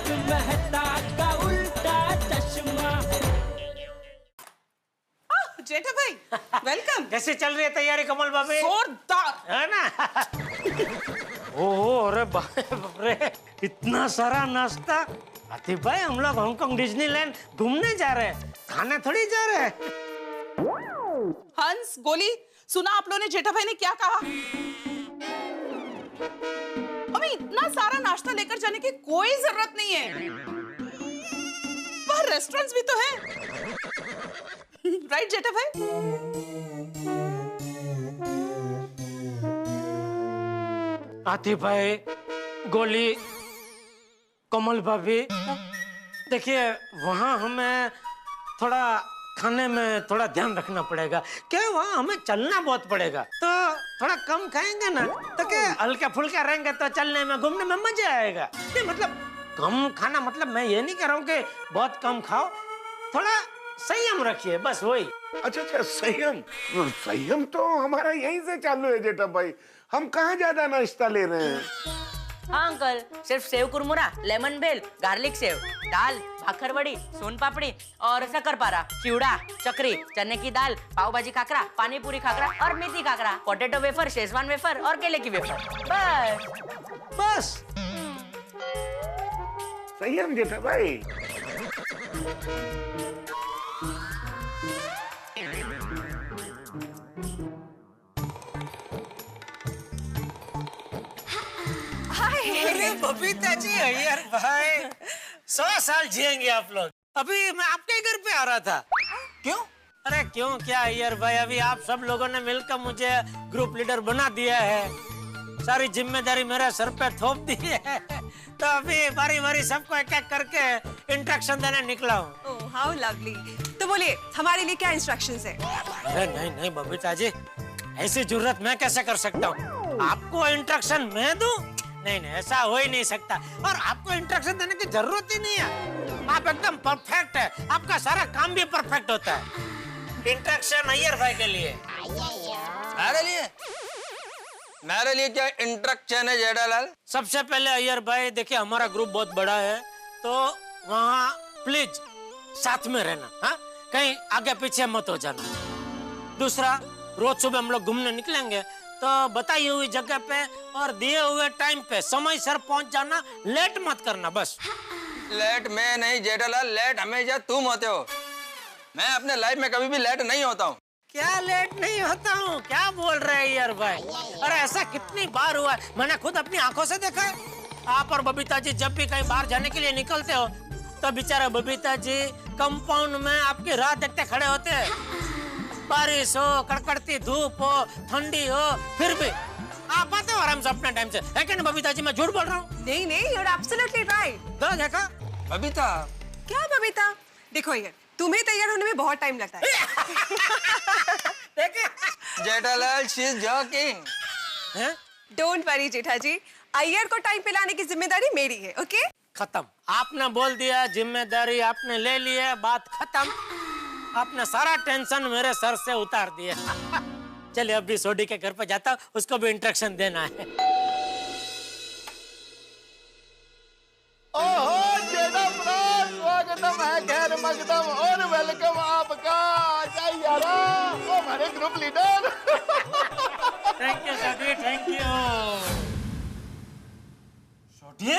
मेहता का उल्टा चश्मा। जेठा भाई वेलकम। कैसे चल रही है तैयारी कमल भाभी? जोरदार है ना? ओह अरे बाप रे, इतना सारा नाश्ता। आतिफ भाई हम लोग हांगकांग डिज्नीलैंड घूमने जा रहे हैं, खाने थोड़ी जा रहे हैं। हंस गोली, सुना आप लोगों ने जेठा भाई ने क्या कहा? हमें इतना सारा नाश्ता लेकर जाने की कोई जरूरत नहीं है, बाहर रेस्टोरेंट्स भी तो हैं। राइट जेठा भाई? आतिफ भाई, गोली, कमल भाभी, देखिए वहाँ हमें थोड़ा खाने में थोड़ा ध्यान रखना पड़ेगा। क्या वहाँ हमें चलना बहुत पड़ेगा, तो थोड़ा कम खाएंगे ना तो क्या हल्का फुल्का रहेंगे तो चलने में घूमने में मजा आएगा। नहीं मतलब कम खाना, मतलब मैं ये नहीं कह रहा हूँ कि बहुत कम खाओ, थोड़ा संयम रखिए, बस वही। अच्छा संयम, संयम तो हमारा यहीं से चालू है जेठा भाई। हम कहाँ ज्यादा नाश्ता ले रहे हैं। हाँ अंकल, सिर्फ सेव कुरमुरा, लेमन भेल, गार्लिक सेव, दाल, भाखर वड़ी, सोन पापड़ी और शक्करपारा, चिवड़ा, चकरी, चने की दाल, पाव भाजी खाकरा, पानी पूरी खाकरा और methi khakra, potato wafer, Schezwan wafer और केले की वेफर। बस संयम जेठा भाई। अरे बबीता जी, अय्यर भाई, 100 साल जिएंगे आप लोग। अभी मैं आपके घर पे आ रहा था। क्यों? अरे क्यों क्या अय्यर भाई, अभी आप सब लोगों ने मिलकर मुझे ग्रुप लीडर बना दिया है, सारी जिम्मेदारी मेरे सर पे थोप दी है, तो अभी बारी बारी सबको एक एक करके इंस्ट्रक्शन देने निकला हूँ। Oh how lovely. तो बोलिए हमारे लिए क्या इंस्ट्रक्शंस है? अरे नहीं नहीं बबीता जी, ऐसी जरूरत मैं कैसे कर सकता हूँ? आपको इंस्ट्रक्शन मैं दूं? नहीं नहीं, ऐसा हो ही नहीं सकता, और आपको इंस्ट्रक्शन देने की जरूरत ही नहीं है। आप एकदम परफेक्ट है, आपका सारा काम भी परफेक्ट होता है। इंस्ट्रक्शन अय्यर भाई के लिए। मेरे लिए? मेरे लिए क्या इंस्ट्रक्शन है जेठालाल? सबसे पहले अय्यर भाई देखिए, हमारा ग्रुप बहुत बड़ा है, तो वहाँ प्लीज साथ में रहना, हाँ? कहीं आगे पीछे मत हो जाना। दूसरा, रोज सुबह हम लोग घूमने निकलेंगे तो बताई हुई जगह पे और दिए हुए टाइम पे समय सर पहुंच जाना, लेट मत करना बस। लेट मैं नहीं जेठालाल, लेट हमेशा तुम होते हो। मैं अपने लाइफ में कभी भी लेट नहीं होता हूँ। क्या लेट नहीं होता हूँ? क्या बोल रहे हैं यार भाई? अरे ऐसा कितनी बार हुआ है, मैंने खुद अपनी आंखों से देखा है। आप और बबीता जी जब भी कहीं बाहर जाने के लिए निकलते हो तो बेचारा बबीता जी कंपाउंड में आपकी राह देखते खड़े होते हैं। बारिश हो, कड़कड़ती धूप हो, ठंडी हो, फिर भी आप आते हो आराम से अपने टाइम से, है क्या ना बबीता जी? मैं झूठ बोल रहा हूँ? नहीं नहीं, यू आर एब्सोल्युटली राइट। देखा बबीता? क्या बबीता? देखो यार, तुम्हें तैयार होने में बहुत टाइम लगता है। Jethalal she is joking. Don't worry Jetha ji, Iyer को टाइम पे लाने की जिम्मेदारी मेरी है, ओके? खत्म, आपने बोल दिया, जिम्मेदारी आपने ले ली है, बात खत्म। आपने सारा टेंशन मेरे सर से उतार दिया। चलिए अभी सोडी के घर पे जाता हूँ, उसको भी इंस्ट्रक्शन देना है। ओहो जेठा स्वागतम है खैर मकदम और वेलकम आपका। जय यारा, ओ हमारे group leader. Thank you Sodhi, thank you. Sodhi,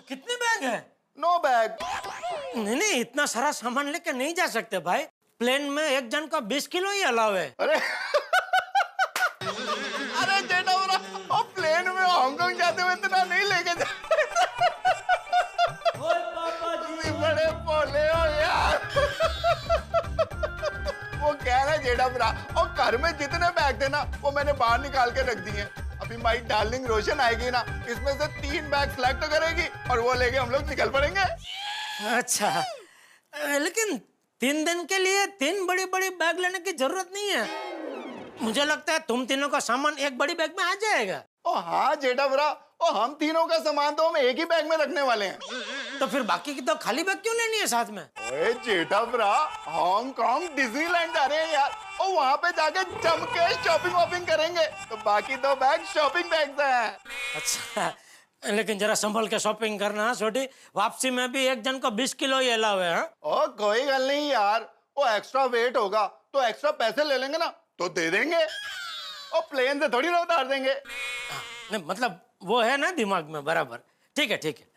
कितने बैग है? 9 बैग। नहीं नहीं, इतना सारा सामान लेके नहीं जा सकते भाई, प्लेन में एक जन का 20 किलो ही अलाउ है। अरे अरे जेठा प्लेन में हांगकांग जाते हुए इतना नहीं लेके जा। बड़े भोले हो यार। वो कह रहा है जेठा भरा, और घर में जितने बैग थे ना वो मैंने बाहर निकाल के रख दिए। अभी माई डार्लिंग रोशन आएगी ना, इसमें से 3 बैग सेलेक्ट करेगी और वो लेके हम लोग निकल पड़ेंगे। अच्छा, लेकिन 3 दिन के लिए 3 बड़ी बड़ी बैग लेने की जरूरत नहीं है। मुझे लगता है तुम तीनों का सामान एक बड़ी बैग में आ जाएगा। ओ हाँ जेठा भरा, ओ हम तीनों का सामान तो हम एक ही बैग में रखने वाले हैं। तो फिर बाकी की तो खाली बैग क्यों लेनी है साथ में? ओए जेठा भरा, हांगकांग डिज्नीलैंड जा रहे हैं यार, और वहाँ पे जाके जम के शॉपिंग वॉपिंग करेंगे, तो बाकी 2 बैग शॉपिंग बैग्स हैं। अच्छा, लेकिन जरा संभल के शॉपिंग करना छोटी, वापसी में भी एक जन को 20 किलो ही अलाव है। ओ कोई गल नहीं यार, वो एक्स्ट्रा वेट होगा तो एक्स्ट्रा पैसे ले लेंगे ना, तो दे देंगे। और प्लेन से थोड़ी ना उतार देंगे। नहीं मतलब वो है ना दिमाग में बराबर। ठीक है ठीक है,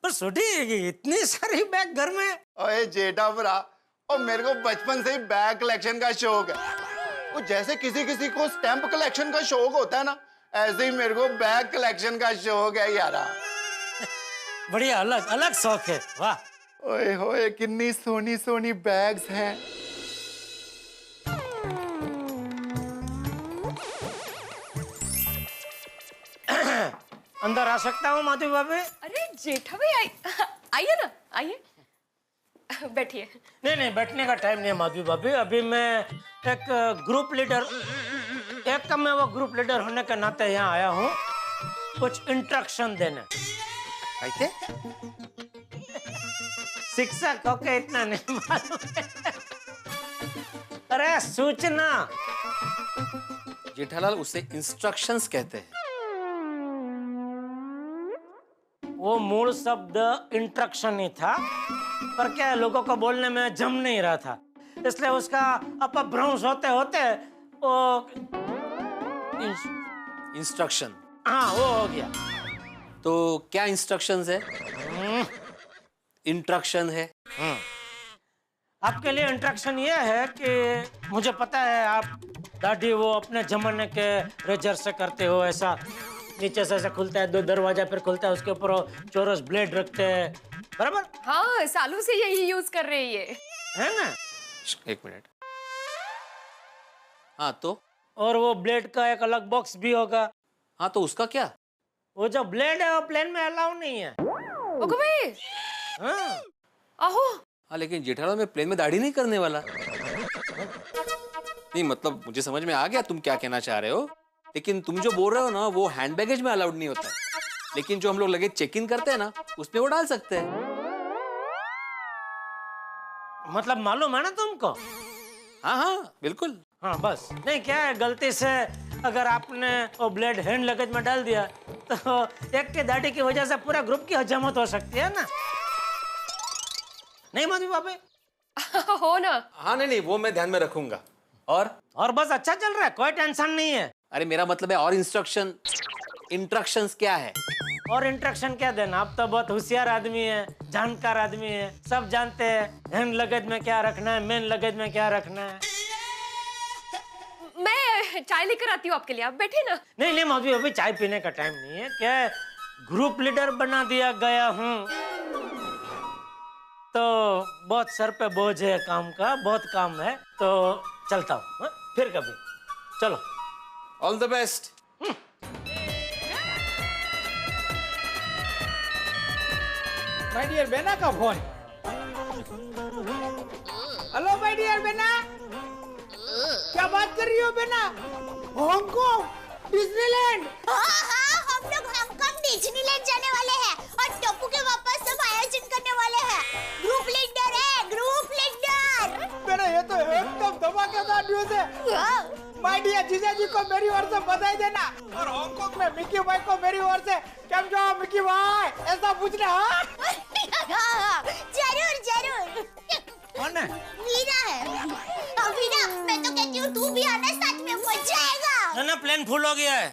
पर छोटी इतनी सारी बैग घर में। ओए जेठा भरा, और मेरे को बचपन से ही बैग कलेक्शन का शौक है। वो जैसे किसी किसी को स्टैंप कलेक्शन का शौक होता है ना, ऐसे ही मेरे को बैग कलेक्शन का शौक है यारा। बढ़िया, अलग अलग शौक है, वाह। ओए होए कितनी सोनी सोनी बैग्स हैं। अंदर आ सकता हूँ माधवी भाभी? अरे जेठा भाई आइए ना, आइए बैठिए। नहीं नहीं, बैठने का टाइम नहीं है माधवी भाभी। अभी मैं एक ग्रुप लीडर, एक कम में वो ग्रुप लीडर होने के नाते यहाँ आया हूँ कुछ इंस्ट्रक्शन देने। कैसे? शिक्षक होके इतना नहीं मालूम है। अरे सूचना। जेठालाल, उसे इंस्ट्रक्शंस कहते हैं। वो मूल शब्द इंस्ट्रक्शन ही था, पर क्या लोगों को बोलने में जम नहीं रहा था, इसलिए उसका अपभ्रंश होते होते वो इंस्ट्रक्शन। हाँ वो हो गया। तो क्या इंस्ट्रक्शंस है? इंस्ट्रक्शन है। आपके लिए इंस्ट्रक्शन ये है कि मुझे पता है आप दाढ़ी वो अपने जमाने के रेजर से करते हो, ऐसा नीचे से ऐसा खुलता है, 2 दरवाजा फिर खुलता है, उसके ऊपर चौरस ब्लेड रखते हैं, बराबर? हाँ, सालों से यही यूज कर रहे हैं ये, है ना? एक मिनट। हाँ तो? और वो ब्लेड का एक अलग बॉक्स भी होगा। हाँ तो उसका क्या? वो जो ब्लेड है वो प्लेन में अलाउ नहीं है। ओके भाई। हाँ। आहो। हाँ लेकिन जेठालाल, मैं प्लेन में दाढ़ी नहीं करने वाला। नहीं मतलब मुझे समझ में आ गया तुम क्या कहना चाह रहे हो, लेकिन तुम जो बोल रहे हो ना वो हैंड बैगेज में अलाउड नहीं होता है, लेकिन जो हम लोग लगेज चेक इन करते हैं ना उसमें वो डाल सकते हैं। मतलब मालूम है ना तुमको? हाँ हाँ बिल्कुल। हाँ बस, नहीं क्या है, गलती से अगर आपने वो ब्लेड हैंड लगेज में डाल दिया तो एक के दाढ़ी की वजह से पूरा ग्रुप की हजामत हो सकती है ना। नहीं माधवी भाभी? हो ना। हाँ नहीं नहीं, वो मैं ध्यान में रखूंगा। और बस अच्छा चल रहा है, कोई टेंशन नहीं है। अरे मेरा मतलब है और इंस्ट्रक्शंस क्या है? और इंस्ट्रक्शन क्या देना, आप तो बहुत होशियार आदमी है, जानकार आदमी है, सब जानते हैं हैंड लगेज में क्या रखना है, मेन लगेज में क्या रखना है। मैं चाय लेकर आती हूँ आपके लिए, आप बैठे ना। नहीं नहीं माधवी, अभी चाय पीने का टाइम नहीं है। क्या है, ग्रुप लीडर बना दिया गया हूँ तो बहुत सर पे बोझ है काम का, बहुत काम है, तो चलता हूँ फिर कभी। चलो, all the best. My dear बेना का फोन। हेलो माय डियर बेना, क्या बात कर रही हो बेना? Hong Kong Disneyland. हाँ, हम लोग हांगकांग डिज्नीलैंड जाने वाले हैं और टप्पू के वापस सब आयोजन करने वाले हैं। ग्रुप लीडर है, ग्रुप लीडर। बेना ये तो एकदम धमाकेदार न्यूज़ है। माय डियर जीजा जी को मेरी ओर से बधाई देना, और हांगकांग में मिकी भाई को मेरी ओर से केम जो मिकी भाई ऐसा पूछना। हाँ जरूर जरूर। कौन है? वीरा है। वीरा, मैं तो कहती हूँ तू भी आना, साथ में मजा आएगा। ना प्लेन फुल हो गया है।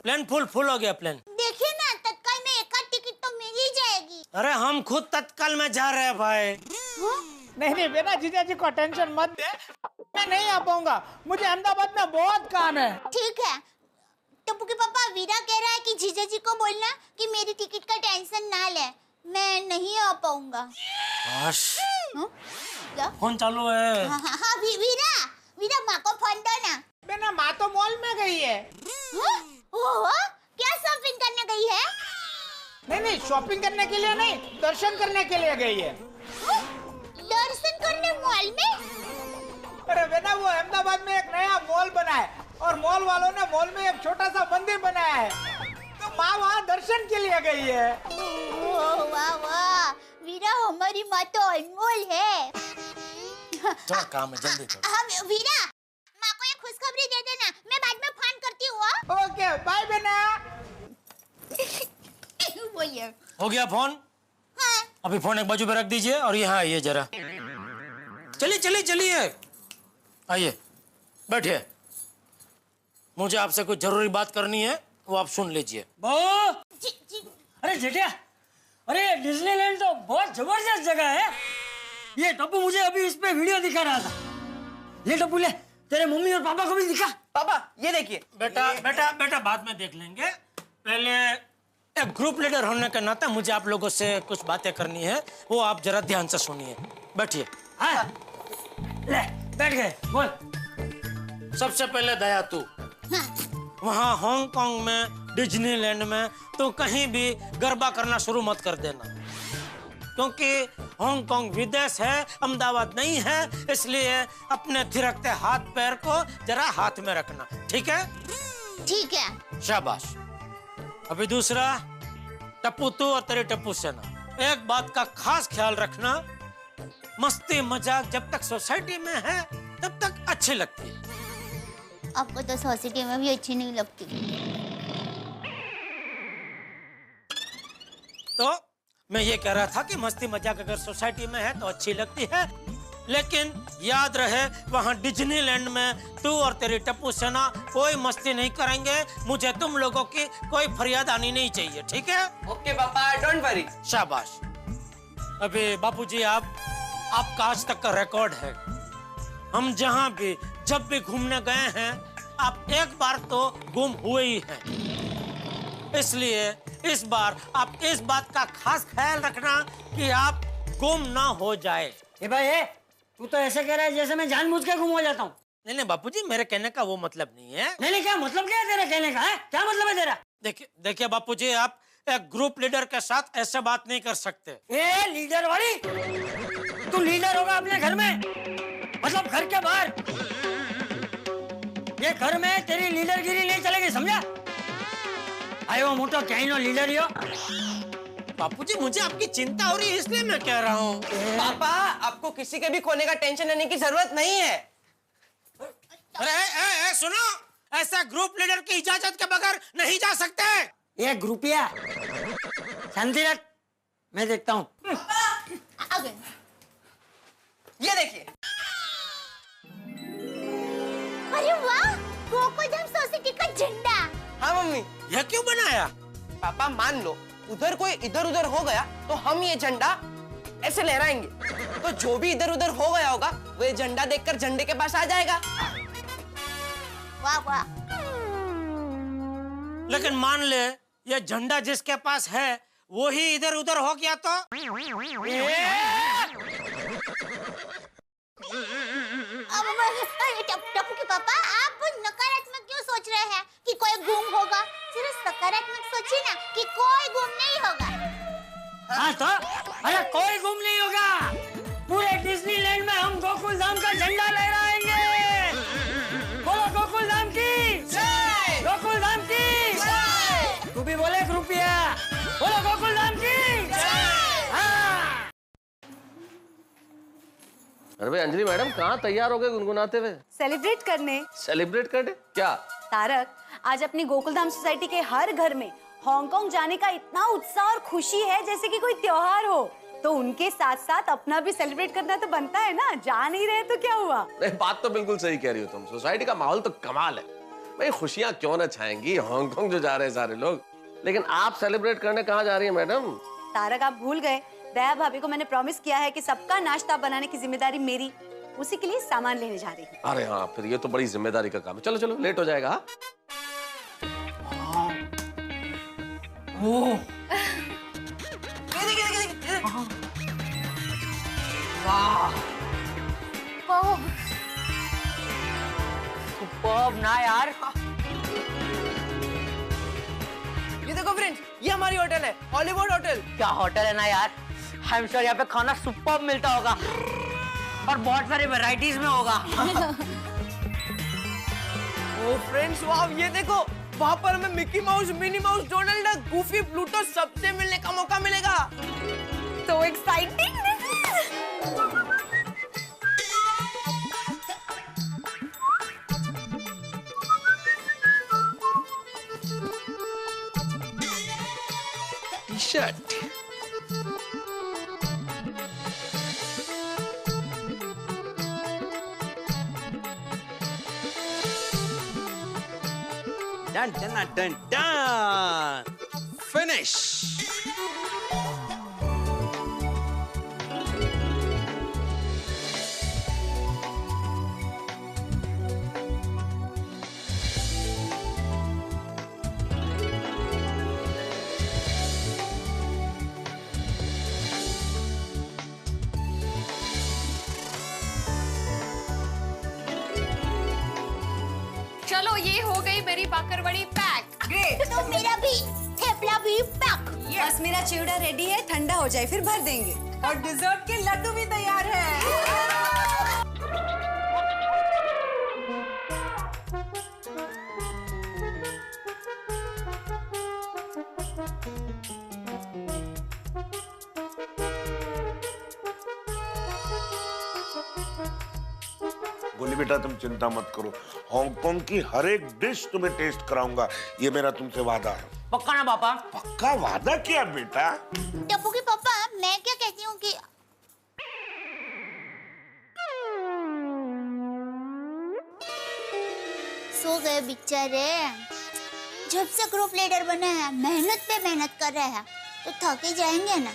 प्लेन फुल हो गया प्लेन। देखिए ना, तत्काल में एक टिकट तो मिल ही जाएगी। अरे हम खुद तत्काल में जा रहे हैं भाई। नहीं बेना, जीजा जी को टेंशन मत दे, मैं नहीं आ पाऊंगा, मुझे अहमदाबाद में बहुत काम है। ठीक है, टप्पू के पापा वीरा कह रहा है कि जीजा जी को बोलना कि मेरी टिकट का टेंशन ना ले, मैं नहीं आ पाऊंगा। क्या? फोन चालू है। हाँ, वीरा माँ को फोन दो ना। बेना माँ तो मॉल में गई है। ओहो, क्या शॉपिंग करने गई है? नहीं शॉपिंग करने के लिए नहीं, दर्शन करने के लिए गई है। दर्शन करने मॉल में? अरे बेटा, वो अहमदाबाद में एक नया मॉल बना है और मॉल वालों ने मॉल में एक छोटा सा मंदिर बनाया है, तो माँ वहाँ दर्शन के लिए गई है। वाह वाह, वीरा हमारी माँ तो अनमोल है। थोड़ा काम है, जल्दी करो। वीरा, माँ को ये खुशखबरी दे देना, मैं बाद में फोन करती हूँ। हुआ? ओके बाय बेना। बोलिए। हो गया फोन? हाँ। अभी फोन एक बाजू पे रख दीजिए और यहाँ आइए जरा। चलिए चलिए चलिए, आइए बैठिए। मुझे आपसे कुछ जरूरी बात करनी है, वो आप सुन लीजिए। जी जी। अरे जेठिया, अरे डिज्नीलैंड तो बहुत जबरदस्त जगह है। ये टप्पू मुझे अभी इस पे वीडियो दिखा रहा था। ये टप्पू ले, तेरे मम्मी और पापा को भी दिखा। पापा ये देखिए। बेटा बेटा बेटा बाद में देख लेंगे, पहले एक ग्रुप लीडर होने के नाते मुझे आप लोगों से कुछ बातें करनी है, वो आप जरा ध्यान से सुनिए। बैठिए। हाँ, ले बैठ गए, बोल। सबसे पहले दया तू वहाँ हांगकांग में डिज्नीलैंड में तो कहीं भी गरबा करना शुरू मत कर देना, क्योंकि हांगकांग विदेश है, अहमदाबाद नहीं है, इसलिए अपने थिरकते हाथ पैर को जरा हाथ में रखना, ठीक है? ठीक है। शाबाश। अभी दूसरा, टप्पू तू और तेरी टप्पू सेना, एक बात का खास ख्याल रखना, मस्ती मजाक जब तक सोसाइटी में है तब तक अच्छी लगती है। आपको तो सोसाइटी में भी अच्छी नहीं लगती। तो मैं ये कह रहा था कि मस्ती मजाक अगर सोसाइटी में है तो अच्छी लगती है, लेकिन याद रहे वहाँ डिज्नीलैंड में तू और तेरी टप्पू सेना कोई मस्ती नहीं करेंगे। मुझे तुम लोगों की कोई फरियाद आनी नहीं चाहिए, ठीक है? ओके पापा, डोंट वरी। शाबाश। अभी बापूजी आपका आज तक का रिकॉर्ड है, हम जहाँ भी जब भी घूमने गए हैं आप एक बार तो गुम हुए ही हैं, इसलिए इस बार आप इस बात का खास ख्याल रखना कि आप गुम ना हो जाए। ए भाई, तू तो ऐसे कह रहा है जैसे मैं जानबूझ के गुम हो जाता हूँ। नहीं नहीं बापूजी, मेरे कहने का वो मतलब नहीं है। नहीं, क्या मतलब क्या है तेरा कहने का? है क्या मतलब है तेरा? देखिए बापूजी, आप एक ग्रुप लीडर के साथ ऐसे बात नहीं कर सकते। ए लीडर वाली, तू लीडर होगा अपने घर में, मतलब घर के बाहर। ये घर में तेरी लीडरगिरी नहीं चलेगी, समझा? आयो मोटो कहीं नो लीडर यो। बापूजी मुझे आपकी चिंता हो रही है इसलिए मैं कह रहा हूँ। पापा आपको किसी के भी खोने का टेंशन लेने की जरूरत नहीं है। अरे सुनो, ऐसा ग्रुप लीडर की इजाजत के बगैर नहीं जा सकते। ये ग्रुपिया, शांति रख, मैं देखता हूँ। ये देखिए। अरे वाह, गोकुलधाम सोसाइटी का झंडा। हाँ मम्मी। यह क्यों बनाया? पापा मान लो उधर कोई इधर उधर हो गया तो हम ये झंडा ऐसे लहराएंगे, तो जो भी इधर उधर हो गया होगा वो ये झंडा देखकर झंडे के पास आ जाएगा। वाह वाह। लेकिन मान ले ये झंडा जिसके पास है वो ही इधर उधर हो गया तो? टप्पू के पापा, आप नकारात्मक क्यों सोच रहे हैं कि कोई गुम होगा? सिर्फ सकारात्मक सोचिए ना कि कोई गुम नहीं होगा। हाँ तो, अरे कोई गुम नहीं होगा। पूरे डिज्नीलैंड में हम गोकुलधाम का झंडा लहराएंगे। बोलो गोकुलधाम की जय, गोकुलधाम की जय। तू भी बोले ग्रुपिया, बोलो गोकुलधाम की जय। हाँ। अरे भाई अंजलि मैडम, कहाँ तैयार हो गए गुनगुनाते हुए? सेलिब्रेट करने। सेलिब्रेट करने? क्या? तारक, आज अपनी गोकुलधाम सोसाइटी के हर घर में हांगकांग जाने का इतना उत्साह और खुशी है जैसे कि कोई त्योहार हो, तो उनके साथ साथ अपना भी सेलिब्रेट करना तो बनता है ना। जा नहीं रहे तो क्या हुआ? नहीं, बात तो बिल्कुल सही कह रही हो तुम। सोसाइटी का माहौल तो कमाल है भाई, खुशियाँ क्यों न छाएंगी। हांगकांग जो जा रहे हैं सारे लोग, लेकिन आप सेलिब्रेट करने कहाँ जा रही है मैडम? तारक, आप भूल गए, दया भाभी को मैंने प्रॉमिस किया है कि सबका नाश्ता बनाने की जिम्मेदारी मेरी, उसी के लिए सामान लेने जा रही हूँ। अरे हाँ, फिर ये तो बड़ी जिम्मेदारी का काम है। चलो चलो, लेट हो जाएगा। सुपर्ब ना यार। ये देखो फ्रेंड्स, ये हमारी होटल है, हॉलीवुड होटल। क्या होटल है ना यार, आई एम श्योर यहाँ पे खाना सुपर्ब मिलता होगा और बहुत सारी वैरायटीज में होगा। ओ फ्रेंड्स वाह, ये देखो वहाँ पर हमें Mickey mouse, Minnie Mouse, Donald duck, Goofy, Pluto सबसे मिलने का मौका मिलेगा। तो exciting. Shirt. Done done done done, finish. चलो ये हो गई मेरी बाकरवड़ी पैक। ग्रेट। तो मेरा भी थेपला भी पैक। बस मेरा चिवड़ा रेडी है, ठंडा हो जाए फिर भर देंगे। और डिजर्ट के लड्डू भी तैयार है। गोली बेटा तुम चिंता मत करो, हांगकांग की हर एक डिश तुम्हें टेस्ट कराऊंगा, ये मेरा तुमसे वादा है। पक्का ना पापा? पक्का वादा क्या बेटा? टप्पू के पापा, मैं क्या कहती हूँ कि सो गए बेचारे। जब से ग्रुप लीडर बने हैं मेहनत पे मेहनत कर रहे हैं, तो थक ही जाएंगे ना।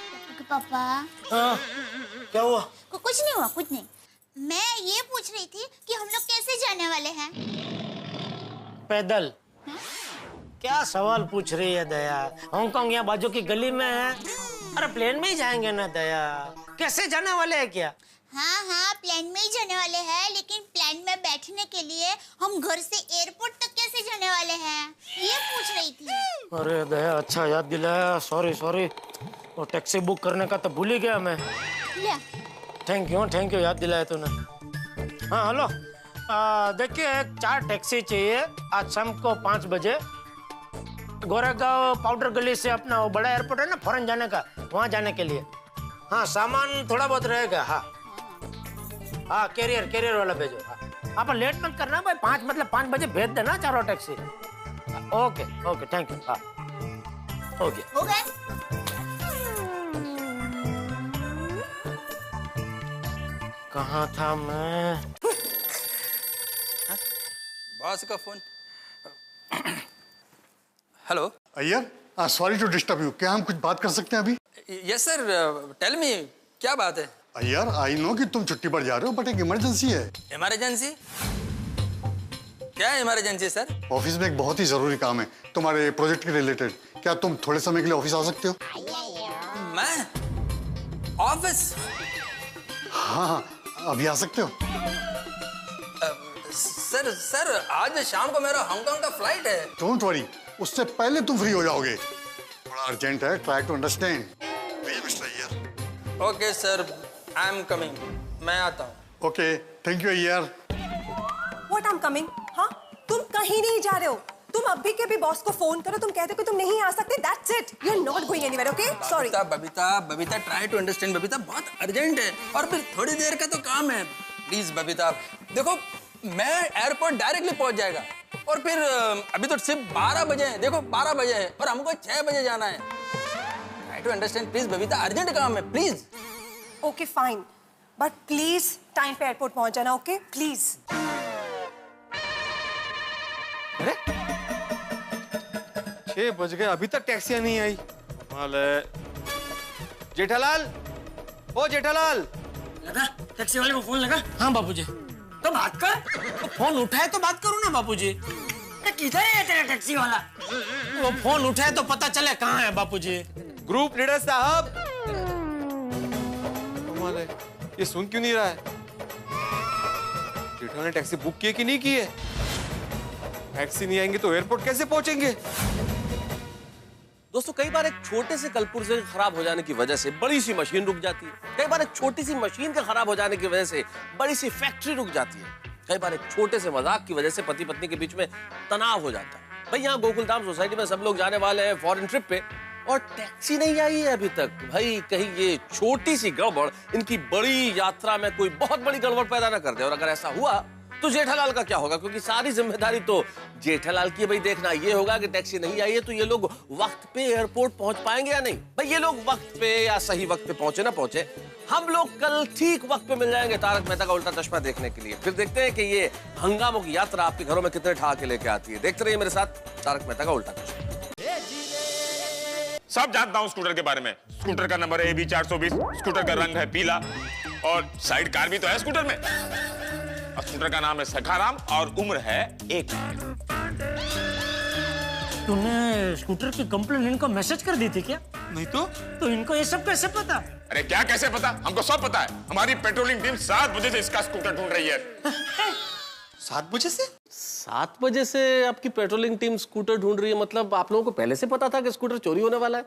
टप्पू के पापा। हाँ, क्या हुआ? कुछ नहीं हुआ, कुछ नहीं। मैं ये पूछ रही थी कि हम लोग कैसे जाने वाले हैं? पैदल। क्या सवाल पूछ रही है दया? हांगकांग यहाँ बाजू की गली में है। अरे प्लेन में ही जाएंगे ना दया, कैसे जाने वाले हैं क्या? हाँ हाँ, प्लेन में ही जाने वाले हैं, लेकिन प्लेन में बैठने के लिए हम घर से एयरपोर्ट तक कैसे जाने वाले हैं, ये पूछ रही थी। अरे दया, अच्छा याद दिलाया। सॉरी सॉरी, वो टैक्सी बुक करने का तो भूल ही गया मैं। थैंक यू याद दिलाया तूने। हाँ हेलो, देखिए 4 टैक्सी चाहिए आज शाम को 5 बजे। गोरेगांव पाउडर गली से अपना वो बड़ा एयरपोर्ट है ना फॉरेन जाने का, वहाँ जाने के लिए। हाँ सामान थोड़ा बहुत रहेगा। हाँ हाँ, कैरियर वाला भेजो। हाँ आप लेट मत करना भाई, 5 बजे भेज देना चारों टैक्सी। Okay thank you. हाँ हो गया। कहाँ था मैं? बॉस का phone. Hello Iyer, sorry to disturb you, क्या हम कुछ बात कर सकते हैं अभी? यस सर, टेल मी, क्या बात है? अय्यर, आई नो कि तुम छुट्टी पर जा रहे हो, बट एक इमरजेंसी है। इमरजेंसी? क्या है इमरजेंसी सर? ऑफिस में एक बहुत ही जरूरी काम है तुम्हारे प्रोजेक्ट के रिलेटेड। क्या तुम थोड़े समय के लिए ऑफिस आ सकते हो? मैं ऑफिस? हाँ, अभी आ सकते हो? सर आज शाम को मेरा हांगकांग का फ्लाइट है। डोंट वरी, उससे पहले तुम फ्री हो जाओगे। थोड़ा अर्जेंट है, try to understand please mister Iyer. Okay sir, I am coming, मैं आता हूँ। Okay, thank you Iyer. What I am coming? हाँ, तुम कहीं नहीं जा रहे हो। तुम अभी के भी बॉस को फोन करो, तुम कहते हो कि तुम नहीं आ सकते, that's it, you are not going anywhere, okay? Sorry. Babita try to understand. Babita बहुत अर्जेंट है और फिर थोड़ी देर का तो काम है। प्लीज बबीता, देखो मैं एयरपोर्ट डायरेक्टली पहुंच जाएगा और फिर अभी तो सिर्फ 12 बजे हैं, देखो 12 बजे है और हमको 6 बजे जाना है। Try to understand please Babita, urgent काम है please. Okay fine, but please time पे एयरपोर्ट पहुंच जाना, ओके प्लीज। अरे 6 बज गए, अभी तक टैक्सी नहीं आई। कमाल है। जेठालाल, ओ जेठालाल। लगा टैक्सी वाले को फोन लगा? हाँ बापूजी। तो बात कर। तो फोन उठाए तो बात करूँ ना बापूजी। किधर है तेरा टैक्सी वाला? वो फोन उठाए तो पता चले कहाँ है बापूजी। ग्रुप लीडर साहब। कमाल है, ये सुन क्यों नहीं रहा है? जेठा ने टैक्सी बुक की है कि नहीं की है? टैक्सी नहीं आएंगे तो एयरपोर्ट कैसे पहुंचेंगे? दोस्तों कई बार एक छोटे से कलपुर्जे खराब हो जाने की वजह से बड़ी सी मशीन रुक जाती है। कई बार एक छोटी सी मशीन के खराब हो जाने की वजह से बड़ी सी फैक्ट्री रुक जाती है। कई बार एक छोटे से मजाक की वजह से पति पत्नी के बीच में तनाव हो जाता है। भाई यहाँ गोकुलधाम सोसाइटी में सब लोग जाने वाले हैं फॉरेन ट्रिप पे और टैक्सी नहीं आई है अभी तक। भाई कहीं ये छोटी सी गड़बड़ इनकी बड़ी यात्रा में कोई बहुत बड़ी गड़बड़ पैदा ना कर दे, और अगर ऐसा हुआ तो जेठालाल का क्या होगा, क्योंकि सारी जिम्मेदारी तो जेठालाल की है। भाई देखना ये होगा कि टैक्सी नहीं आई है तो ये लोग वक्त पे एयरपोर्ट पहुंच पाएंगे या नहीं। भाई ये लोग वक्त पे या सही वक्त पे पहुंचे ना पहुंचे, हम लोग कल ठीक वक्त पे मिल जाएंगे तारक मेहता का उल्टा चश्मा देखने के लिए। फिर देखते हैं कि ये हंगामों की यात्रा आपके घरों में कितने ठा के लेके आती है। देखते रहिए मेरे साथ तारक मेहता का उल्टा चश्मा। सब जानता हूँ स्कूटर के बारे में। स्कूटर का नंबर है AB 420, स्कूटर का रंग है पीला और साइड कार भी तो है स्कूटर में। और स्कूटर का नाम है सखाराम और उम्र है 1 मिनट। तूने स्कूटर की कंप्लेंट इनको मैसेज कर दी थी क्या? नहीं तो इनको ये सब कैसे पता? अरे क्या कैसे पता, हमको सब पता है। हमारी पेट्रोलिंग टीम 7 बजे से इसका स्कूटर ढूंढ रही है। 7 बजे से? 7 बजे से आपकी पेट्रोलिंग टीम स्कूटर ढूंढ रही है, मतलब आप लोगों को पहले से पता था कि स्कूटर चोरी होने वाला है?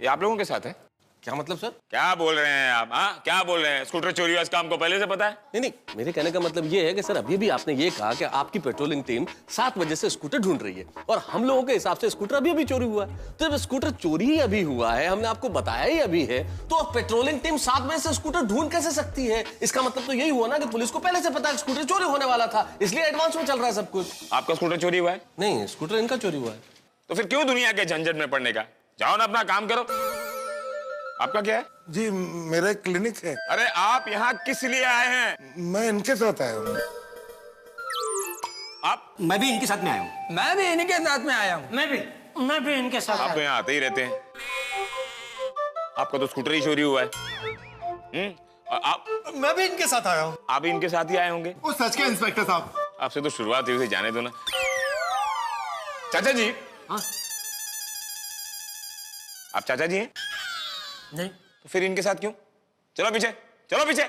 ये आप लोगों के साथ है? क्या मतलब सर? क्या बोल रहे हैं आप? हाँ क्या बोल रहे हैं? स्कूटर चोरी हुआ इसका हमको पहले से पता है? नहीं, मेरे कहने का मतलब ये है कि सर अभी भी आपने ये कहा कि आपकी पेट्रोलिंग टीम 7 बजे से स्कूटर ढूंढ रही है और हम लोगों के हिसाब से स्कूटर अभी चोरी हुआ है। तो जब स्कूटर चोरी ही अभी हुआ है, हमने आपको बताया ही अभी है, तो अब पेट्रोलिंग टीम 7 बजे से स्कूटर ढूंढ कैसे सकती है? इसका मतलब तो यही हुआ ना कि पुलिस को पहले से पता है स्कूटर चोरी होने वाला था, इसलिए एडवांस में चल रहा है सब कुछ। आपका स्कूटर चोरी हुआ है? नहीं, स्कूटर इनका चोरी हुआ है। तो फिर क्यों दुनिया के झंझट में पड़ने का? जाओ ना अपना काम करो। आपका क्या है? जी मेरा एक क्लिनिक है। अरे आप यहाँ किस लिए आए हैं? मैं इनके साथ आया हूँ। आप? मैं भी इनके साथ में आया हूँ। मैं भी इन्हीं के साथ में आया हूँ। मैं भी इनके साथ। आप तो यहाँ आते ही रहते हैं। आपका तो स्कूटर ही चोरी हुआ है। और आप? मैं भी इनके साथ आया हूँ। आप भी इनके साथ ही आए होंगे। वो सच के इंस्पेक्टर साहब। आपसे तो शुरुआत हुई, जाने दो ना। चाचा जी। हाँ? आप चाचा जी हैं? नहीं। तो फिर इनके साथ क्यों? चलो पीछे, चलो पीछे।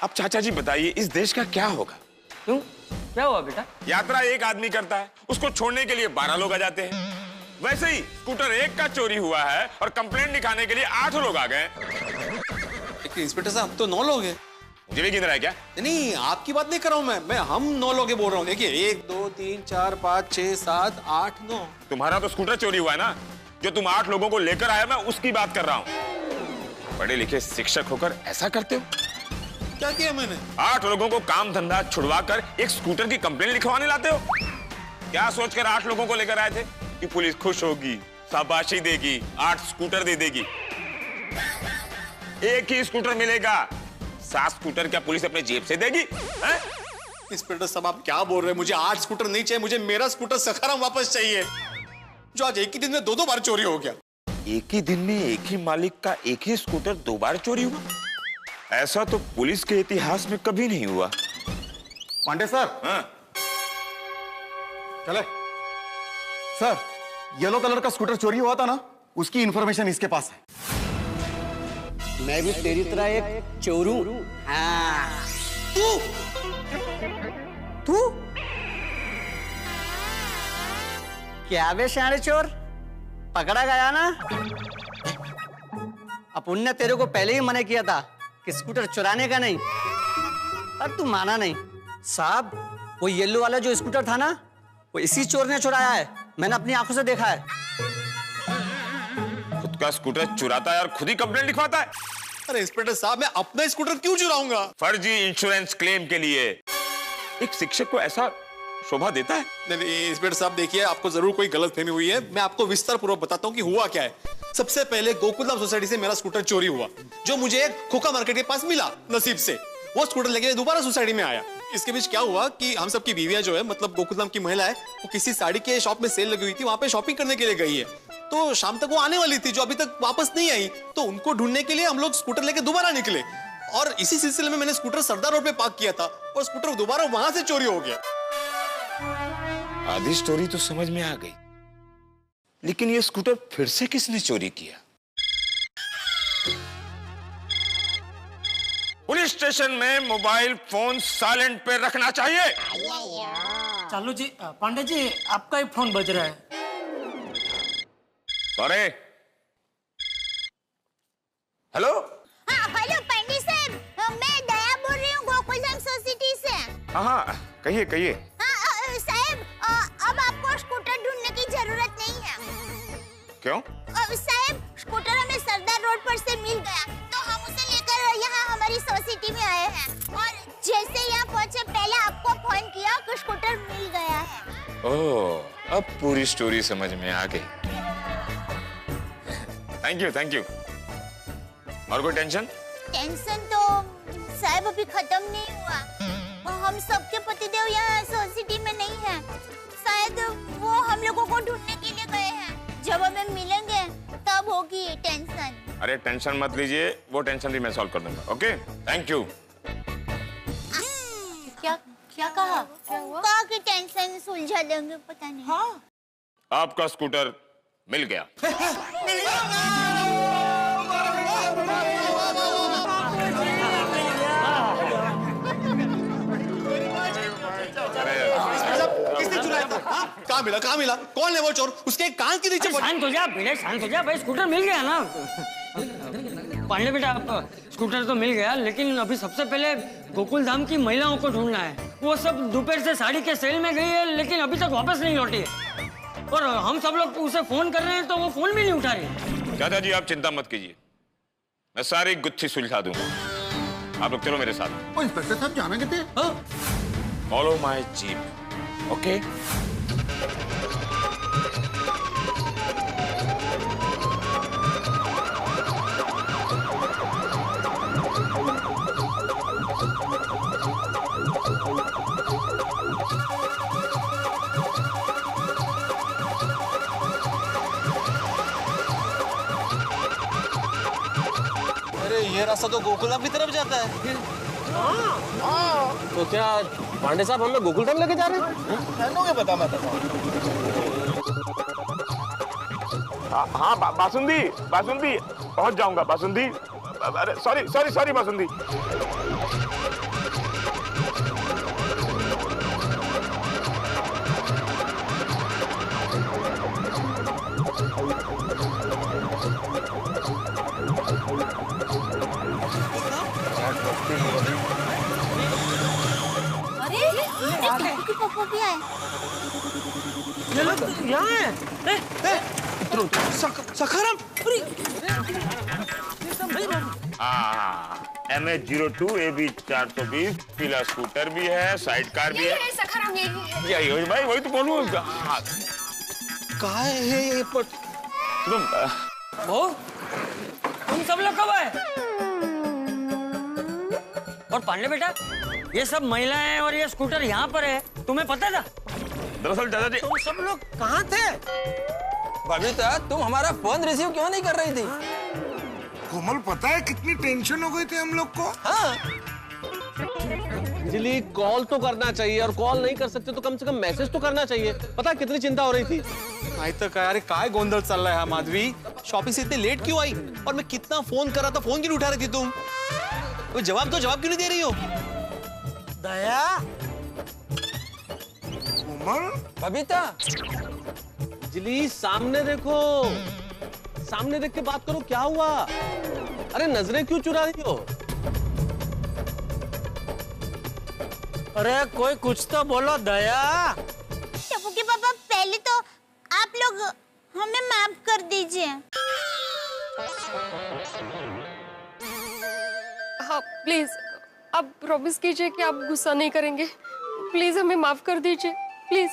अब चाचा जी बताइए इस देश का क्या होगा? क्यों? क्या हुआ बेटा? यात्रा एक आदमी करता है, उसको छोड़ने के लिए 12 लोग आ जाते हैं। वैसे ही स्कूटर एक का चोरी हुआ है और कंप्लेंट लिखाने के लिए 8 लोग आ गए। इंस्पेक्टर साहब तो 9 लोग हैं। मुझे भी गिन रहा है क्या? नहीं, आपकी बात नहीं कर रहा हूं मैं हम 9 लोग बोल रहा हूँ। देखिए 1 2 3 4 5 6 7 8 9। तुम्हारा तो स्कूटर चोरी हुआ है ना, जो तुम 8 लोगों को लेकर आए, मैं उसकी बात कर रहा हूँ। पढ़े लिखे शिक्षक होकर ऐसा करते हो? क्या किया मैंने? 8 लोगों को काम धंधा छुड़वा कर एक स्कूटर की कंप्लेंट लिखवाने लाते हो? क्या सोचकर 8 लोगों को लेकर आए थे कि पुलिस खुश होगी, शाबाशी देगी, 8 स्कूटर दे देगी? एक ही स्कूटर मिलेगा, 7 स्कूटर क्या पुलिस अपने जेब से देगी? इंस्पेक्टर साहब आप क्या बोल रहे हैं? मुझे 8 स्कूटर नहीं चाहिए, मुझे मेरा स्कूटर सखाराम वापस चाहिए, जो आज एक ही दिन में 2 बार चोरी हो गया। एक ही दिन में एक ही मालिक का एक ही स्कूटर 2 बार चोरी हुआ? ऐसा तो पुलिस के इतिहास में कभी नहीं हुआ। पांडे सर। हाँ? चले सर, येलो कलर का स्कूटर चोरी हुआ था ना, उसकी इंफॉर्मेशन इसके पास है। मैं भी तेरी तरह एक चोरू। हाँ। तू क्या बे शाणे चोर, पकड़ा गया ना? अपन ने तेरे को पहले ही मना किया था कि स्कूटर चुराने का नहीं, पर तू माना नहीं। साहब वो येलो वाला जो स्कूटर था ना, वो इसी चोर ने चुराया है, मैंने अपनी आंखों से देखा है। खुद का स्कूटर चुराता है और खुद ही कंप्लेंट लिखवाता है। अरे इंस्पेक्टर साहब मैं अपना स्कूटर क्यों चुराऊंगा? फर्जी इंश्योरेंस क्लेम के लिए। एक शिक्षक को ऐसा शोभा देता है? नहीं इंस्पेक्टर साहब देखिए, आपको जरूर कोई गलतफहमी हुई है। मैं आपको विस्तार पूर्वक बताता हूँ कि हुआ क्या है। सबसे पहले गोकुलधाम सोसाइटी से मेरा स्कूटर चोरी हुआ, जो मुझे खोखा मार्केट के पास मिला नसीब से। वो स्कूटर लेके दोबारा सोसाइटी में आया। इसके बीच क्या हुआ कि हम सबकी बीवियां जो है, मतलब गोकुलधाम की महिला है, वो किसी साड़ी के शॉप में सेल लगी हुई थी, वहां पे शॉपिंग करने के लिए गई है। तो शाम तक वो आने वाली थी, जो अभी तक वापस नहीं आई। तो उनको ढूंढने के लिए हम लोग स्कूटर लेके दोबारा निकले, और इसी सिलसिले में मैंने स्कूटर सरदार रोड पे पार्क किया था, और स्कूटर दोबारा वहां से चोरी हो गया। आधी स्टोरी तो समझ में आ गई, लेकिन ये स्कूटर फिर से किसने चोरी किया? पुलिस स्टेशन में मोबाइल फोन साइलेंट पे रखना चाहिए। चालू जी, पांडे जी आपका ही फोन बज रहा है। सॉरी। हेलो। हेलो पांडे साहब, मैं दया बोल रही हूँ गोकुलधाम सोसाइटी से। हाँ कहिए कहिए। साहब अब आपको स्कूटर ढूंढने की जरूरत नहीं है। क्यों? साहब स्कूटर हमें सरदार रोड पर से मिल गया, तो हम उसे लेकर यहाँ हमारी सोसाइटी में आए हैं। और को स्कूटर मिल गया। ओह, अब पूरी स्टोरी समझ में आ गई। Thank you. और कोई टेंशन? टेंशन तो साहब अभी खत्म नहीं हुआ। हम सबके पतिदेव यहाँ सोसाइटी में नहीं है। शायद वो हम लोगों को ढूंढने के लिए गए हैं। जब हमें मिलेंगे तब होगी टेंशन। अरे टेंशन मत लीजिए, वो टेंशन भी मैं सॉल्व कर दूंगा। Okay, thank you. क्या कहा? कहा कि टेंशन सुलझा देंगे, पता नहीं। हाँ। आपका स्कूटर मिल गया। किसने चुराया था? कहाँ मिला? कौन है वो चोर? उसके कान के नीचे। शांत हो जा बेटा, शांत हो जा भाई। स्कूटर मिल गया ना पांडे बेटा। आप स्कूटर तो मिल गया, लेकिन अभी सबसे पहले गोकुल धाम की महिलाओं को ढूंढना है। वो सब दोपहर से साड़ी के सेल में गई है, लेकिन अभी तक वापस नहीं लौटी है। और हम सब लोग उसे फोन कर रहे हैं तो वो फोन भी नहीं उठा रही। दादाजी आप चिंता मत कीजिए, मैं सारी गुत्थी सुलझा दूंगा। आप लोग चलो मेरे साथ। इंस्पेक्टर साहब जाना कितने? Follow my jeep. ओके। ये रास्ता तो गोकुलधाम की तरफ जाता है। तो क्या पांडे साहब हमें गोकुलधाम लेके जा रहे हैं? पता मैं हाँ बासुंदी पहुंच जाऊंगा। बासुंदी, अरे सॉरी बासुंदी। अरे पापा भी आए। ये लोग यहाँ हैं। सखाराम। MH02 AB 420 पीला स्कूटर भी है, साइड कार भी है। सखाराम यही है। यही भाई, वही तो बोलूँ। कहाँ है ये पट? तुम सब लोग कब आए? और पांडे बेटा, ये सब महिलाएं और ये स्कूटर यहाँ पर है, तुम्हें पता था? दरअसल दादाजी, तुम सब लोग कहाँ थे? बबीता, तुम हमारा फोन रिसीव क्यों नहीं कर रही थी? कोमल, पता है कितनी टेंशन हो गई थी हम लोग को? हाँ। अंजलि, कॉल तो करना चाहिए, और कॉल नहीं कर सकते तो कम से कम मैसेज तो करना चाहिए। पता है कितनी चिंता हो रही थी? नहीं तो क्या, अरे काय गोंधल चल रहा है माधवी? शॉपिंग से इतने लेट क्यों आई? और मैं कितना फोन कर रहा था, फोन क्यों नहीं उठा रही थी तुम? तो जवाब क्यों नहीं दे रही हो? दया, कोमल, बबीता, अंजलि सामने देखो, सामने देख के बात करो। क्या हुआ? अरे नजरें क्यों चुरा रही हो? अरे कोई कुछ तो बोलो दया। टप्पू के पापा, पहले तो आप लोग हमें माफ कर दीजिए। हाँ प्लीज, आप प्रॉमिस कीजिए कि आप गुस्सा नहीं करेंगे। प्लीज हमें माफ कर दीजिए, प्लीज।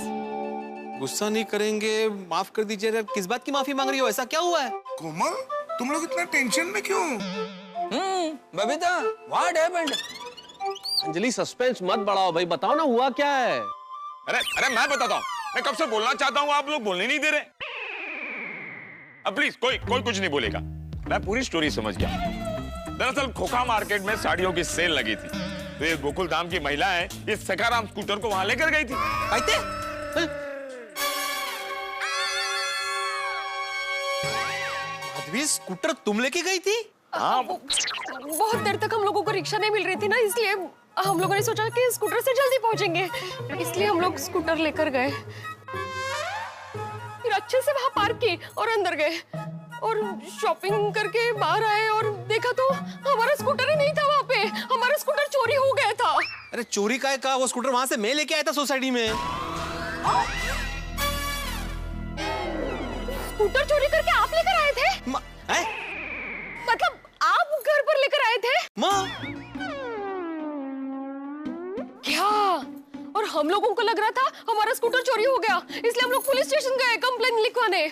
गुस्सा नहीं करेंगे, माफ कर दीजिए। किस बात की माफी मांग रही हो? ऐसा क्या हुआ है? कोमल, तुम लोग इतना टेंशन में क्यों? Babita, what happened? Anjali, suspense मत बढ़ाओ भाई, बताओ ना हुआ क्या है? अरे मैं बताता हूँ। मैं कब से बोलना चाहता हूँ, आप लोग बोलने नहीं दे रहे। अब प्लीज कोई कुछ नहीं बोलेगा। मैं पूरी स्टोरी समझ गया। दरअसल खोखा मार्केट में साड़ियों की सेल लगी थी, तो ये गोकुल धाम की महिलाएं इस सखाराम स्कूटर को वहां लेकर गई थी। माधवी, स्कूटर तुम लेके गई थी? हाँ, बहुत देर तक हम लोगों को रिक्शा नहीं मिल रही थी ना, इसलिए हम लोगों ने सोचा कि स्कूटर से जल्दी पहुंचेंगे, इसलिए हम लोग स्कूटर लेकर गए। फिर अच्छे से वहां पार्क की और अंदर गए और शॉपिंग करके बाहर आए और देखा तो हमारा स्कूटर ही नहीं था वहां पे। हमारा स्कूटर चोरी हो गया था। अरे चोरी का वो स्कूटर वहां से मैं लेके आया था सोसाइटी में। स्कूटर चोरी करके आप लेकर आए थे? मतलब आप घर पर लेकर आए थे? माँ, क्या? और हम लोगों को लग रहा था हमारा स्कूटर चोरी हो गया, इसलिए हम लोग पुलिस स्टेशन गए कंप्लेंट लिखवाने।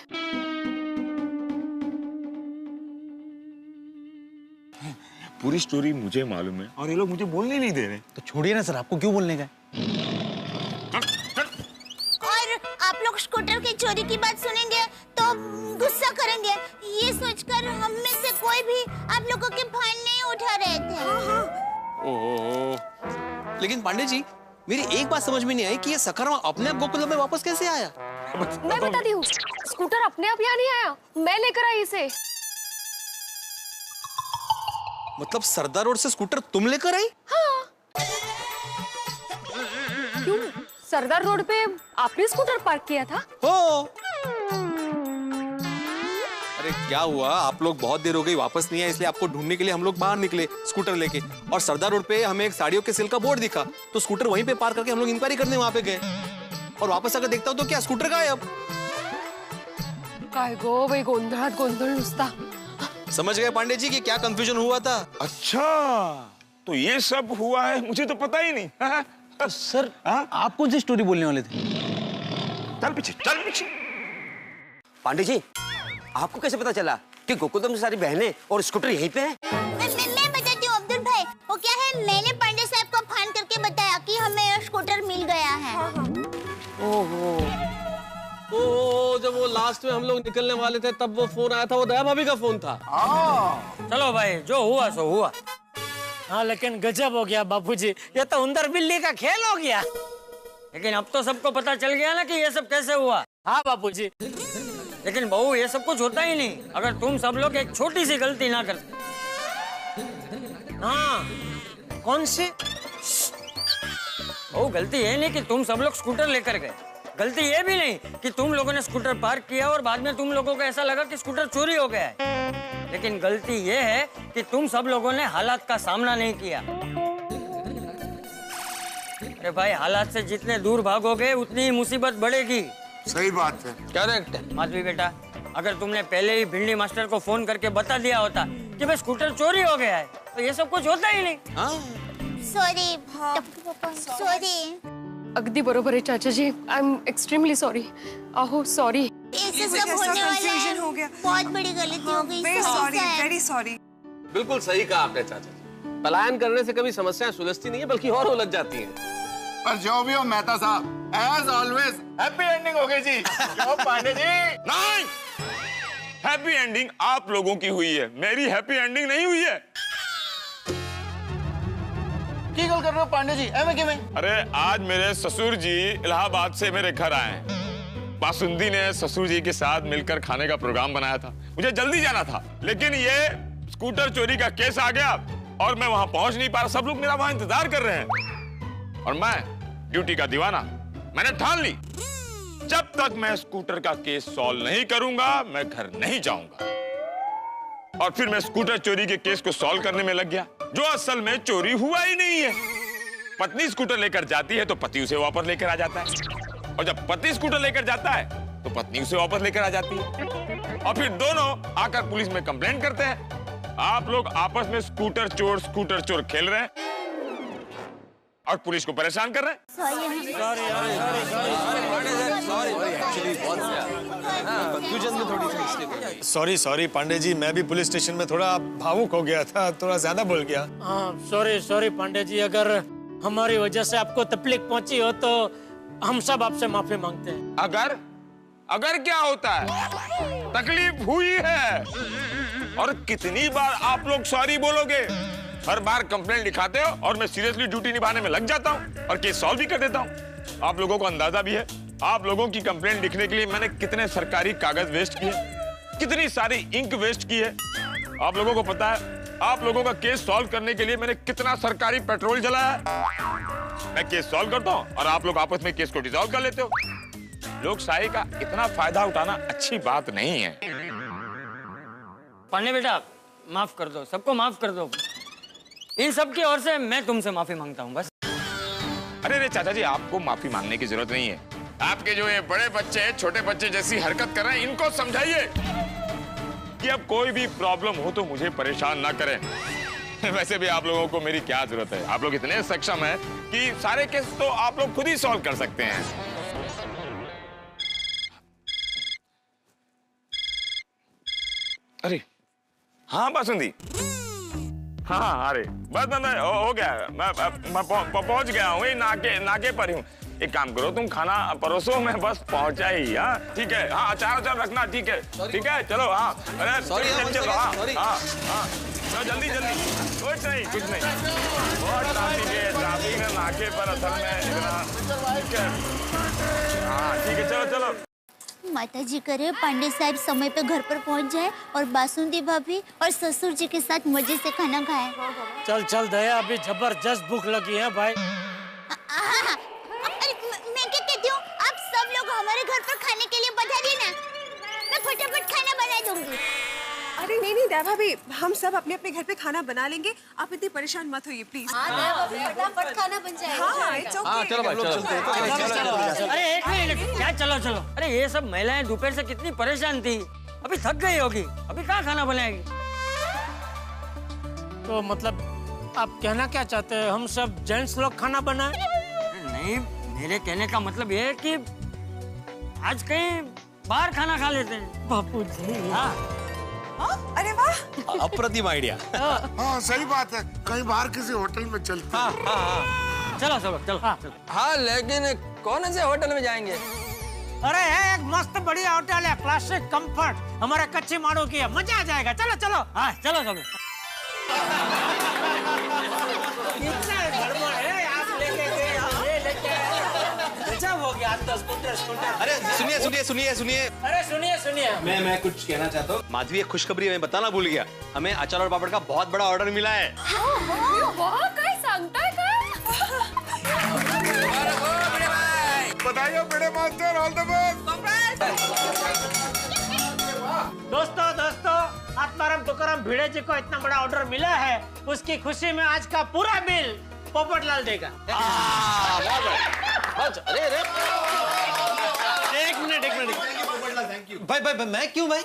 पूरी स्टोरी मुझे मालूम है और ये लोग मुझे बोलने नहीं दे रहे। तो छोड़िए ना सर, आपको क्यों बोलने का? और आप लोग स्कूटर की चोरी की बात सुनेंगे तो गुस्सा करेंगे, ये सोचकर हम में से कोई भी आप लोगों के फाइन नहीं उठा रहे थे। ओह, लेकिन पांडे जी मेरी एक बात समझ में नहीं आई कि ये सखरमा अपने आप गोकुलम में वापस कैसे आया? मैं बताती हूँ, स्कूटर अपने आप यहाँ नहीं आया, मैं लेकर आई इसे। मतलब सरदार रोड से स्कूटर तुम लेकर आई? हाँ। क्यों? सरदार रोड पे आपने स्कूटर पार्क किया था? हो। अरे क्या हुआ, आप लोग बहुत देर हो गई वापस नहीं आए, इसलिए आपको ढूंढने के लिए हम लोग बाहर निकले स्कूटर लेके, और सरदार रोड पे हमें एक साड़ियों के सेल का बोर्ड दिखा, तो स्कूटर वहीं पे पार्क करके हम लोग इंक्वायरी करने वहां पे गए, और वापस आकर देखता हूँ तो क्या स्कूटर गायब। काय गो भाई, गोंधळात गोंधळ नुसता। समझ गए पांडे जी कि क्या कंफ्यूजन हुआ था? अच्छा, तो ये सब हुआ है, मुझे तो पता ही नहीं। तो सर आप कौन सी स्टोरी बोलने वाले थे? चल पीछे, चल पीछे। पांडे जी, आपको कैसे पता चला कि गोकुलधाम से सारी बहनें और स्कूटर यहीं पे है? मैं बताती हूँ अब्दुल भाई, वो क्या है, मैंने पांडे साहब को फोन करके बताया कि हमें स्कूटर मिल गया है। ओहो, तो जब वो लास्ट में हम लोग निकलने वाले थे तब वो फोन आया था, वो दया भाभी का फोन था। चलो भाई, जो हुआ सो हुआ। हाँ लेकिन गजब हो गया बापूजी, ये तो उंदर बिल्ली का खेल हो गया। लेकिन अब तो सबको पता चल गया ना कि ये सब कैसे हुआ। हाँ बापूजी, लेकिन बहू ये सब कुछ होता ही नहीं अगर तुम सब लोग एक छोटी सी गलती ना करते। हाँ, कौन सी? बहू गलती ये नहीं कि तुम सब लोग स्कूटर लेकर गए, गलती ये भी नहीं कि तुम लोगों ने स्कूटर पार्क किया और बाद में तुम लोगों को ऐसा लगा कि स्कूटर चोरी हो गया है, लेकिन गलती ये है कि तुम सब लोगों ने हालात का सामना नहीं किया। अरे भाई, हालात से जितने दूर भागोगे उतनी ही मुसीबत बढ़ेगी। सही बात है। करेक्ट है माधवी बेटा, अगर तुमने पहले ही भिंडी मास्टर को फोन करके बता दिया होता कि भाई स्कूटर चोरी हो गया है, तो ये सब कुछ होता ही नहीं। Sorry sorry. अगदी बरोबर है चाचा जी, आई एम एक्सट्रीमली सॉरी। आहो सॉरी। ये सब होने वाला है, हो गया, बहुत बड़ी गलती हो गई। Very sorry, very sorry. बिल्कुल सही कहा आपने चाचा जी, पलायन करने से कभी समस्याएं सुलझती नहीं है बल्कि और उलझ जाती हैं। पर जो भी हो मेहता साहब, एज ऑलवेज हैप्पी एंडिंग हो गई जी। क्यों पांडे जी? नहीं, हैप्पी एंडिंग आप लोगों की हुई है, मेरी हैप्पी एंडिंग नहीं हुई है। की गल कर रहे हो पांडे जी, एवं किवें? अरे आज मेरे ससुर जी इलाहाबाद से मेरे घर आए हैं। बासुंदी ने ससुर जी के साथ मिलकर खाने का प्रोग्राम बनाया था, मुझे जल्दी जाना था, लेकिन ये स्कूटर चोरी का केस आ गया और मैं वहां पहुंच नहीं पा रहा। सब लोग मेरा वहां इंतजार कर रहे हैं और मैं ड्यूटी का दीवाना, मैंने ठान ली जब तक मैं स्कूटर का केस सॉल्व नहीं करूंगा मैं घर नहीं जाऊंगा। और फिर मैं स्कूटर चोरी के केस को सॉल्व करने में लग गया, जो असल में चोरी हुआ ही नहीं है। पत्नी स्कूटर लेकर जाती है तो पति उसे वापस लेकर आ जाता है, और जब पति स्कूटर लेकर जाता है तो पत्नी उसे वापस लेकर आ जाती है, और फिर दोनों आकर पुलिस में कंप्लेंट करते हैं। आप लोग आपस में स्कूटर चोर खेल रहे हैं और पुलिस को परेशान कर रहे हैं। सॉरी पांडे जी, मैं भी पुलिस स्टेशन में थोड़ा भावुक हो गया था, थोड़ा ज्यादा बोल गया। सॉरी पांडे जी, अगर हमारी वजह से आपको तकलीफ पहुंची हो तो हम सब आपसे माफी मांगते हैं। अगर क्या होता है, तकलीफ हुई है, और कितनी बार आप लोग सॉरी बोलोगे? हर बार कंप्लेंट लिखाते हो और मैं सीरियसली ड्यूटी निभाने में लग जाता हूँ और केस सॉल्व भी कर देता हूँ। आप लोगों को अंदाजा भी है, आप लोगों की कंप्लेंट लिखने के लिए मैंने कितने सरकारी कागज वेस्ट किए, कितनी सारी इंक वेस्ट की है। आप लोगों को पता है, आप लोगों का केस सॉल्व करने के लिए मैंने कितना सरकारी पेट्रोल जलाया है। मैं केस सॉल्व करता हूँ और आप लोग आपस में केस को डिसॉल्व कर लेते हो। लोकशाही का इतना फायदा उठाना अच्छी बात नहीं है। पांडे बेटा, माफ कर दो, सबको माफ कर दो। इन सब की ओर से मैं तुमसे माफी मांगता हूँ बस। अरे चाचा जी, आपको माफी मांगने की जरूरत नहीं है। आपके जो ये बड़े बच्चे छोटे बच्चे जैसी हरकत कर रहे हैं, इनको समझाइए कि अब कोई भी प्रॉब्लम हो तो मुझे परेशान ना करें। वैसे भी आप लोगों को मेरी क्या जरूरत है, आप लोग इतने सक्षम हैं कि सारे केस तो आप लोग खुद ही सॉल्व कर सकते हैं। अरे हाँ बासुंदी, हाँ अरे बस हो गया, मैं पहुंच गया हूँ, नाके पर हूँ। एक काम करो, तुम खाना परोसो, मैं बस पहुंचा ही। हाँ ठीक है, हाँ अचार रखना, ठीक है चलो। हाँ अरे चलो, हाँ जल्दी कुछ नहीं बहुत ट्रैफिक है नाके पर असल में इतना। ठीक है हाँ ठीक है, चलो। माता जी करे पांडे साहब समय पे घर पर पहुंच जाए और बासुंदी भाभी और ससुर जी के साथ मजे से खाना खाएं। चल दया, अभी जबरदस्त भूख लगी है भाई। मैं क्या कहती हूँ, आप सब लोग हमारे घर पर खाने के लिए बता देना, मैं फटाफट खाना बना दूंगी। अरे नहीं दया भाभी, हम सब अपने अपने घर पे खाना बना लेंगे, आप इतनी परेशान मत होइए प्लीज। फटाफट खाना बन जाएगा। हाँ इट्स ओके। चलो। अरे एक मिनट, क्या चलो। अरे ये सब महिलाएं दोपहर से कितनी परेशान थी, अभी थक गई होगी, अभी कहाँ खाना बनाएगी। तो मतलब आप कहना क्या चाहते हैं, हम सब जेंट्स लोग खाना बनाए? नहीं, मेरे कहने का मतलब ये है कि आज कहीं बाहर खाना खा लेते हैं। बापू जी। हाँ? अरे वाह, अप्रतिम आइडिया। हाँ सही बात है, कहीं बाहर किसी होटल में चलते। हाँ। चलो। हाँ लेकिन कौन से होटल में जाएंगे? अरे है एक मस्त बढ़िया होटल है, क्लासिक कंफर्ट, हमारा कच्ची माड़ो की है, मजा आ जाएगा। चलो। हाँ चलो। इतना गड़बड़ है, आप लेके गए, हम ये लेके गजब हो गया। तो स्कूटर। अरे सुनिए। अरे सुनिए। मैं कुछ कहना चाहता हूँ। माधवी, एक खुशखबरी मैं बताना भूल गया, हमें अचार और पापड़ का बहुत बड़ा ऑर्डर मिला है। काय सांगताय काय? बधाई बड़े मास्टर, ऑल द बेस्ट। दोस्तों, आत्माराम तुकाराम भिड़े जी को इतना बड़ा ऑर्डर मिला है, उसकी खुशी में आज का पूरा बिल पोपटलाल देगा। अरे एक मिनट। भाई मैं क्यों भाई?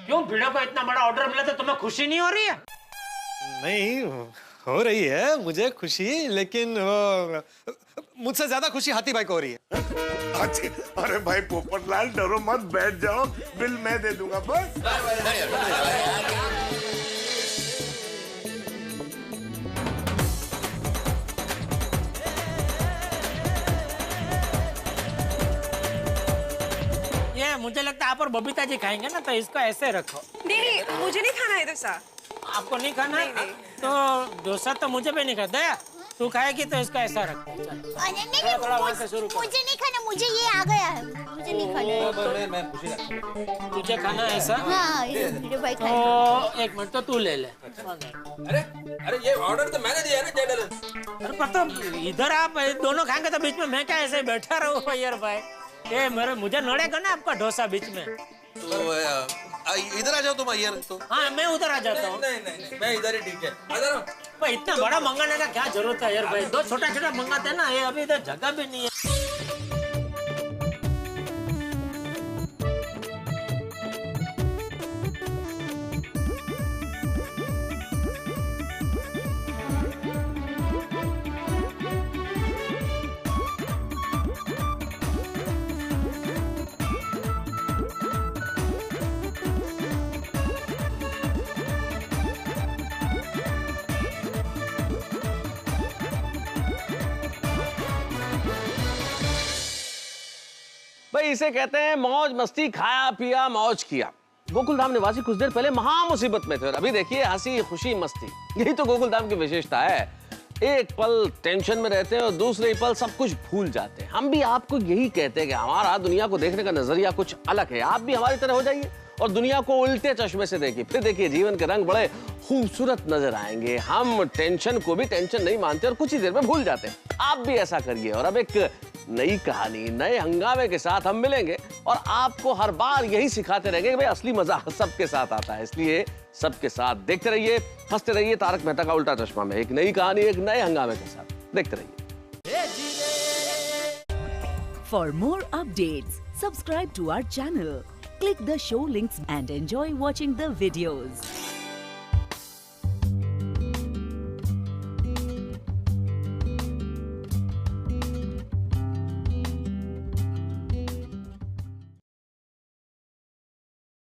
क्यों, भिड़े को इतना बड़ा ऑर्डर मिला तो तुम्हें खुशी नहीं हो रही है? नहीं हो रही है मुझे खुशी, लेकिन मुझसे ज्यादा खुशी हाथी भाई को हो रही है। अरे भाई पोपटलाल डरो मत, बैठ जाओ, बिल मैं दे दूंगा बस। ये मुझे लगता है आप और बबीता जी खाएंगे ना, तो इसको ऐसे रखो। नहीं, मुझे नहीं खाना है डोसा। आपको नहीं खाना? नहीं। तो डोसा तो मुझे भी नहीं खाता है, तू खाएगी तो इसको ऐसा रखो। मुझे नहीं खाना, मुझे ये आ गया है, मुझे नहीं खाना। मैं तुझे खाना है ऐसा? हाँ, भाई तो एक मिनट, तो तू ले ले। अरे ये ऑर्डर तो मैंने दिया है ना जेडल। अरे पर तो इधर आप दोनों खाएंगे तो बीच में मैं क्या ऐसे बैठा रहूं यार भाई? ये मुझे नड़ेगा ना आपका डोसा बीच में। तो इधर आ जाओ तुम यार। तो हाँ, मैं उधर आ जाता हूँ। नहीं, मैं इधर ही ठीक है। भाई इतना बड़ा मंगाने का क्या जरूरत है यार भाई, दो छोटा मंगाते हैं ना, ये अभी इधर जगह भी नहीं है। भाई इसे कहते हैं मौज मस्ती, खाया पिया मौज किया। गोकुल धाम निवासी कुछ देर पहले महा मुसीबत में थे और अभी देखिए हंसी खुशी मस्ती। यही तो गोकुल धाम की विशेषता है, एक पल टेंशन में रहते हैं और दूसरे पल सब कुछ भूल जाते हैं। हम भी आपको यही कहते हैं कि हमारा दुनिया को देखने का नजरिया कुछ अलग है। आप भी हमारी तरह हो जाइए और दुनिया को उल्टे चश्मे से देखिए, फिर देखिए जीवन के रंग बड़े खूबसूरत नजर आएंगे। हम टेंशन को भी टेंशन नहीं मानते और कुछ ही देर में भूल जाते हैं। आप भी ऐसा करिए। और अब एक नई कहानी, नए हंगामे के साथ हम मिलेंगे और आपको हर बार यही सिखाते रहेंगे कि भाई असली मजा सबके साथ आता है। इसलिए सबके साथ देखते रहिए, हंसते रहिए। तारक मेहता का उल्टा चश्मा में एक नई कहानी, एक नए हंगामे के साथ देखते रहिए। For more updates, subscribe to our channel, click the show links and enjoy watching the videos.